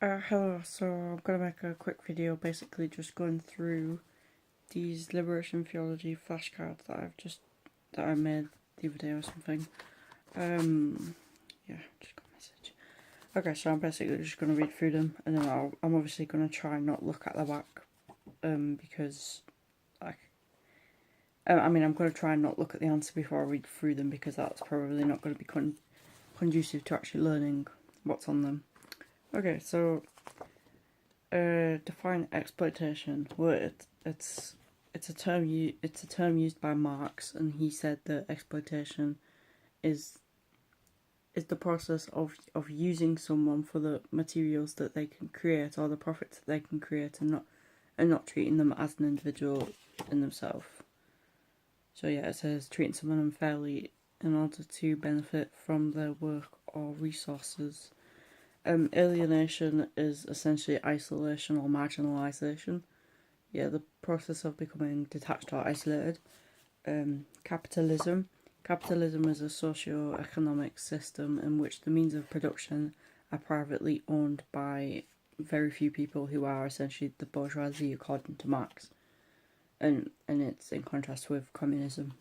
Hello, so I'm going to make a quick video basically just going through these liberation theology flashcards that I made the other day or something. Yeah, just got a message. Okay, so I'm basically just going to read through them, and then I'm obviously going to try and not look at the back, because I'm going to try and not look at the answer before I read through them, because that's probably not going to be conducive to actually learning what's on them. Okay, so define exploitation. Well, it's a term used by Marx, and he said that exploitation is the process of using someone for the materials that they can create or the profits that they can create, and not treating them as an individual in themselves. So yeah, it says treating someone unfairly in order to benefit from their work or resources. Alienation is essentially isolation or marginalisation. Yeah, the process of becoming detached or isolated. Capitalism. Capitalism is a socio-economic system in which the means of production are privately owned by very few people who are essentially the bourgeoisie according to Marx. And it's in contrast with communism.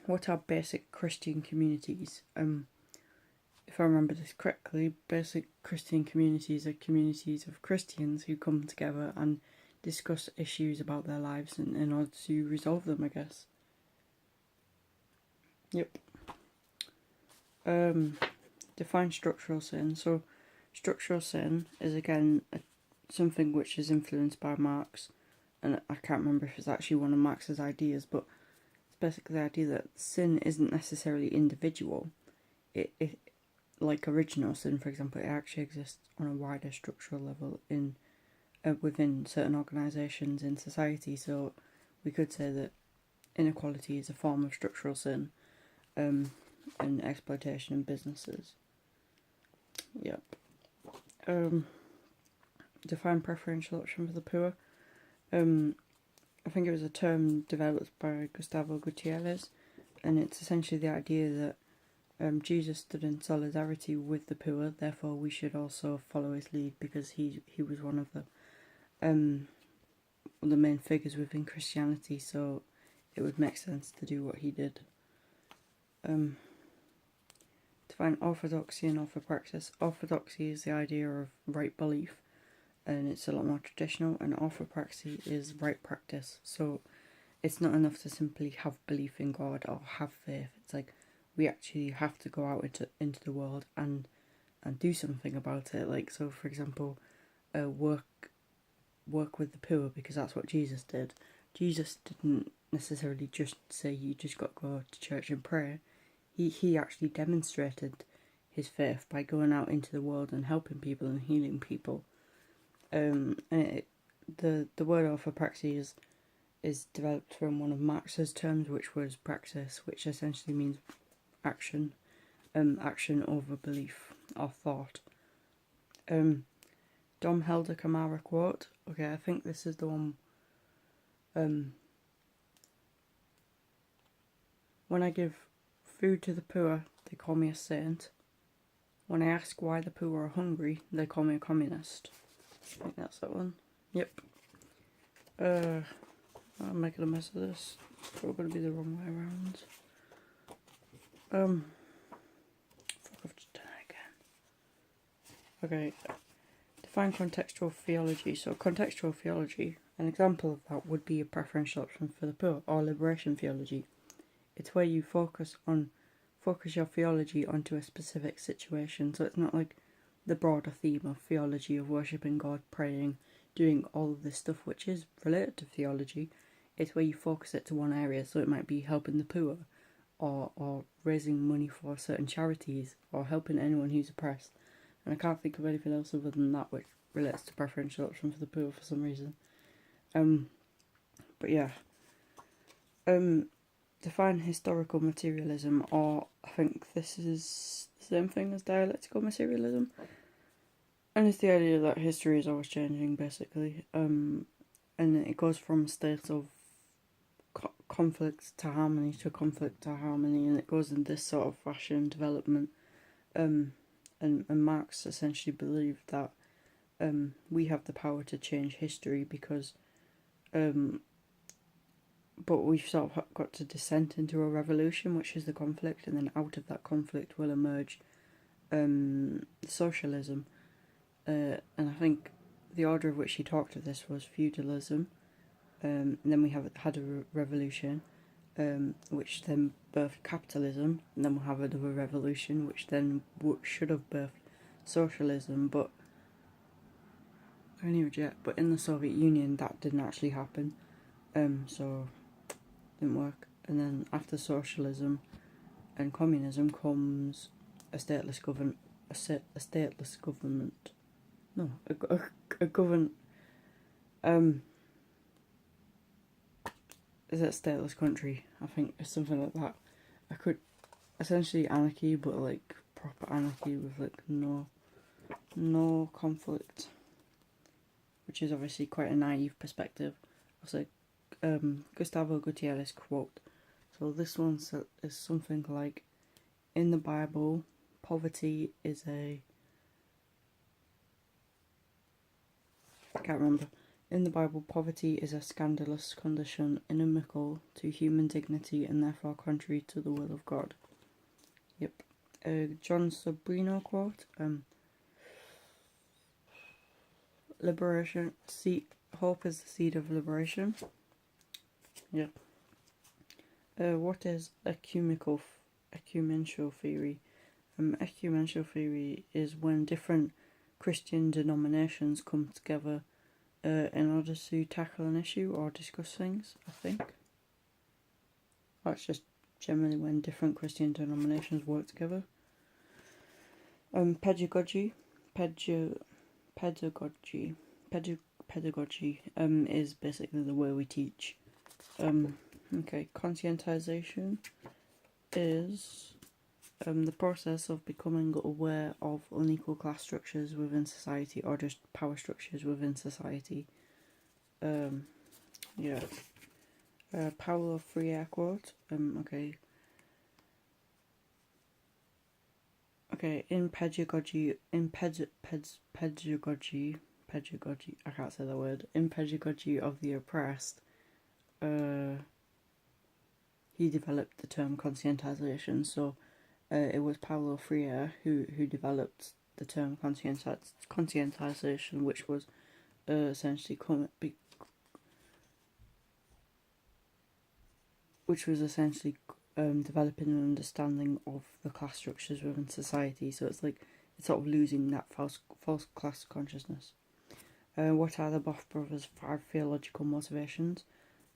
What are basic Christian communities? If I remember this correctly, basic Christian communities are communities of Christians who come together and discuss issues about their lives in order to resolve them, I guess. Yep. Define structural sin. So, structural sin is again something which is influenced by Marx, and I can't remember if it's actually one of Marx's ideas, but it's basically the idea that sin isn't necessarily individual. It like original sin, for example, it actually exists on a wider structural level in within certain organisations in society. So we could say that inequality is a form of structural sin, and exploitation in businesses. Yep. Define preferential option for the poor. I think it was a term developed by Gustavo Gutierrez, and it's essentially the idea that Jesus stood in solidarity with the poor, therefore we should also follow his lead because he was one of the main figures within Christianity, so it would make sense to do what he did. Define orthodoxy and orthopraxis. Orthodoxy is the idea of right belief, and it's a lot more traditional, and orthopraxy is right practice. So it's not enough to simply have belief in God or have faith. It's like we actually have to go out into the world and do something about it. Like, so for example, work with the poor, because that's what Jesus did. Jesus didn't necessarily just say you just got to go to church and pray. He actually demonstrated his faith by going out into the world and helping people and healing people. And the word orthopraxy is developed from one of Marx's terms, which was praxis, which essentially means action, action over belief or thought. Dom Helder Camara quote. Okay, I think this is the one. When I give food to the poor, they call me a saint. When I ask why the poor are hungry, they call me a communist. I think that's that one. Yep. I'm making a mess of this. It's probably going to be the wrong way around. Fuck, I've just done it again. Okay. Define contextual theology. So contextual theology, an example of that would be a preferential option for the poor, or liberation theology. It's where you focus your theology onto a specific situation. So it's not like the broader theme of theology of worshipping God, praying, doing all of this stuff which is related to theology. It's where you focus it to one area. So it might be helping the poor, or raising money for certain charities, or helping anyone who's oppressed. And I can't think of anything else other than that which relates to preferential option for the poor for some reason. But yeah. Define historical materialism, or I think this is the same thing as dialectical materialism. And it's the idea that history is always changing, basically. And it goes from states of conflict to harmony to conflict to harmony, and it goes in this sort of fashion development. and Marx essentially believed that we have the power to change history because but we've sort of got to descend into a revolution, which is the conflict, and then out of that conflict will emerge socialism. And I think the order of which he talked of this was feudalism, and then we had a revolution, which then birthed capitalism, and then we'll have another revolution, which then should have birthed socialism, but but in the Soviet Union that didn't actually happen, so didn't work. And then after socialism and communism comes a stateless government. No, a government. Is it a stateless country? I think it's something like that. I could essentially anarchy, but like proper anarchy with like no conflict, which is obviously quite a naive perspective. It's like Gustavo Gutierrez quote. So this one is something like, in the Bible, poverty is a... I can't remember. In the Bible, poverty is a scandalous condition, inimical to human dignity and therefore contrary to the will of God. Yep. John Sobrino quote. Liberation. Hope is the seed of liberation. Yep. What is ecumenical theory? Ecumenical theory is when different Christian denominations come together in order to tackle an issue or discuss things, I think. That's just generally when different Christian denominations work together. Pedagogy is basically the way we teach. Conscientization is the process of becoming aware of unequal class structures within society or just power structures within society. Paulo Freire quote. In pedagogy, I can't say that word. In pedagogy of the oppressed, he developed the term conscientization. So it was Paulo Freire who developed the term conscientization, which was essentially developing an understanding of the class structures within society. So it's sort of losing that false class consciousness. What are the Boff brothers' 5 theological motivations?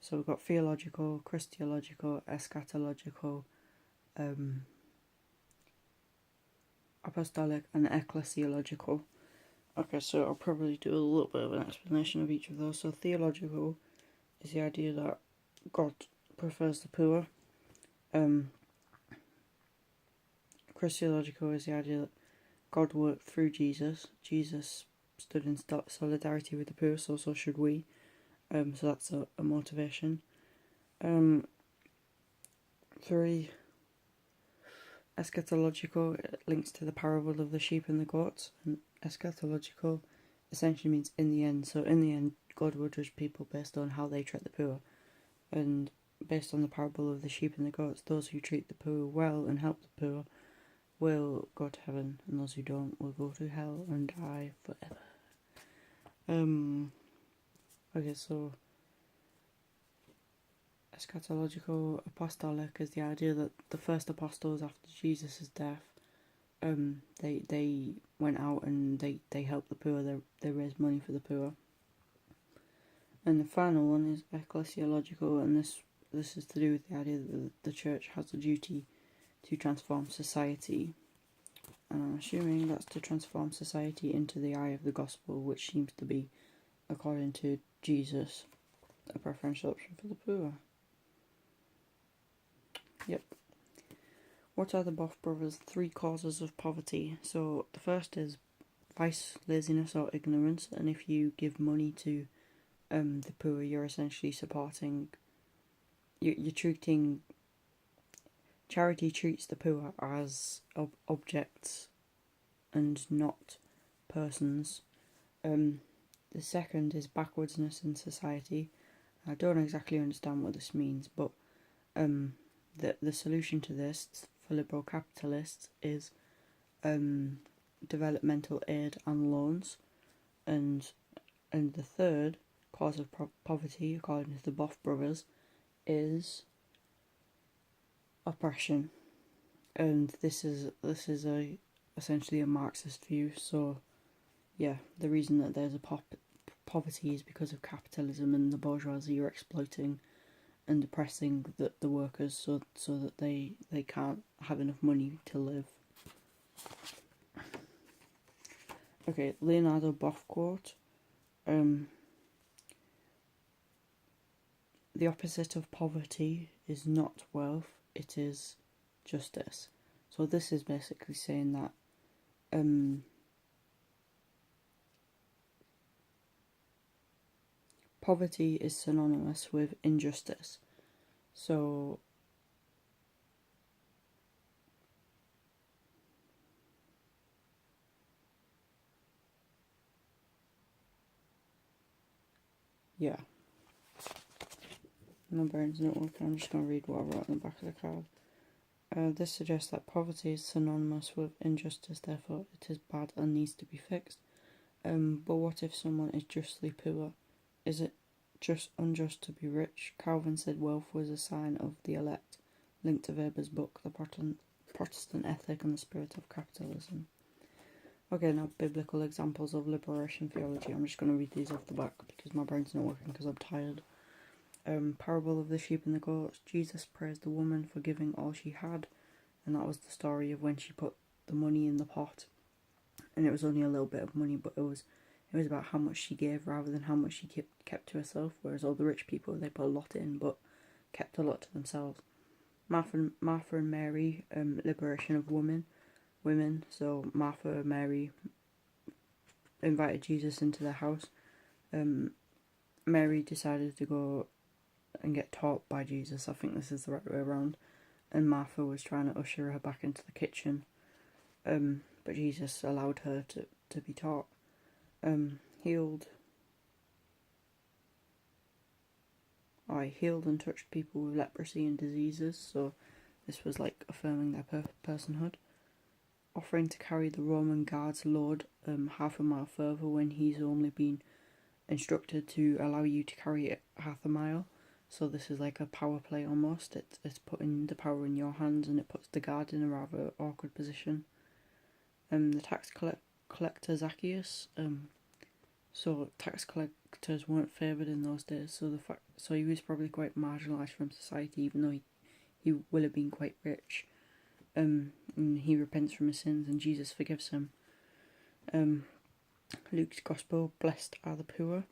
So we've got theological, Christological, eschatological, apostolic, and ecclesiological. Okay, so I'll probably do a little bit of an explanation of each of those. So theological is the idea that God prefers the poor. Christological is the idea that God worked through Jesus. Jesus stood in solidarity with the poor, so should we. So that's a motivation. 3. Eschatological links to the parable of the sheep and the goats. And eschatological essentially means in the end. So in the end, God will judge people based on how they treat the poor. And based on the parable of the sheep and the goats, those who treat the poor well and help the poor will go to heaven, and those who don't will go to hell and die forever. So eschatological apostolic is the idea that the first apostles after Jesus' death, they went out and they helped the poor, they raised money for the poor. And the final one is ecclesiological, and this is to do with the idea that the church has a duty to transform society. And I'm assuming that's to transform society into the eye of the gospel, which seems to be, according to Jesus, a preferential option for the poor. Yep. What are the Boff brothers' 3 causes of poverty? So the first is vice, laziness, or ignorance. And if you give money to the poor, you're essentially supporting. You're treating. Charity treats the poor as objects and not persons. The second is backwardsness in society. I don't exactly understand what this means, but the solution to this for liberal capitalists is developmental aid and loans, and the third cause of poverty, according to the Boff brothers, is oppression, and this is essentially a Marxist view. So yeah, the reason that there's a poverty is because of capitalism and the bourgeoisie are exploiting and oppressing the workers so that they can't have enough money to live. Okay, Leonardo Boff quote. The opposite of poverty is not wealth, it is justice. So this is basically saying that poverty is synonymous with injustice. So yeah. My brain's not working, I'm just going to read what I wrote on the back of the card. This suggests that poverty is synonymous with injustice, therefore it is bad and needs to be fixed. But what if someone is justly poor? Is it just unjust to be rich? Calvin said wealth was a sign of the elect, linked to Weber's book, The Protestant Ethic and the Spirit of Capitalism. Okay, now biblical examples of liberation theology. I'm just going to read these off the back because my brain's not working because I'm tired. Parable of the sheep and the goats. Jesus praised the woman for giving all she had, and that was the story of when she put the money in the pot, and it was only a little bit of money, but it was about how much she gave rather than how much she kept to herself. Whereas all the rich people, they put a lot in but kept a lot to themselves. Martha and Mary, liberation of women. So Martha and Mary invited Jesus into their house. Mary decided to go and get taught by Jesus. I think this is the right way around. And Martha was trying to usher her back into the kitchen. But Jesus allowed her to be taught. Healed and touched people with leprosy and diseases. So this was like affirming their personhood. Offering to carry the Roman guard's load half a mile further when he's only been instructed to allow you to carry it half a mile. So this is like a power play almost. It's putting the power in your hands, and it puts the guard in a rather awkward position. The tax collector Zacchaeus. So tax collectors weren't favoured in those days. So he was probably quite marginalised from society, even though he will have been quite rich. And he repents from his sins, and Jesus forgives him. Luke's Gospel, blessed are the poor.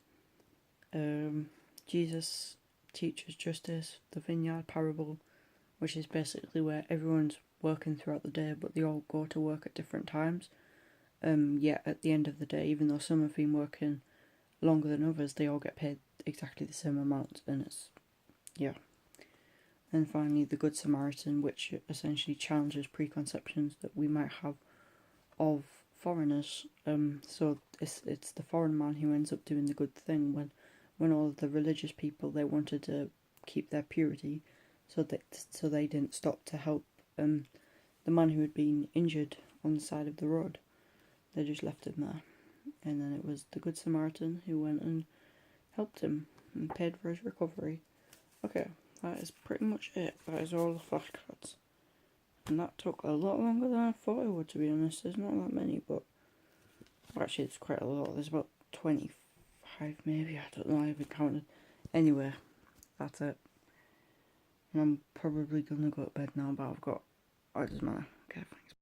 Jesus teaches justice, the vineyard parable, which is basically where everyone's working throughout the day, but they all go to work at different times. Yet at the end of the day, even though some have been working longer than others, they all get paid exactly the same amount, and And finally, the Good Samaritan, which essentially challenges preconceptions that we might have of foreigners. So it's the foreign man who ends up doing the good thing when all of the religious people, they wanted to keep their purity, so they didn't stop to help the man who had been injured on the side of the road. They just left him there, and then it was the Good Samaritan who went and helped him and paid for his recovery. Okay, that is pretty much it. That is all the flashcards. And that took a lot longer than I thought it would, to be honest. There's not that many, but actually it's quite a lot. There's about 25 maybe, I don't know, I haven't counted. Anyway, that's it. And I'm probably gonna go to bed now, but it doesn't matter. Okay, thanks.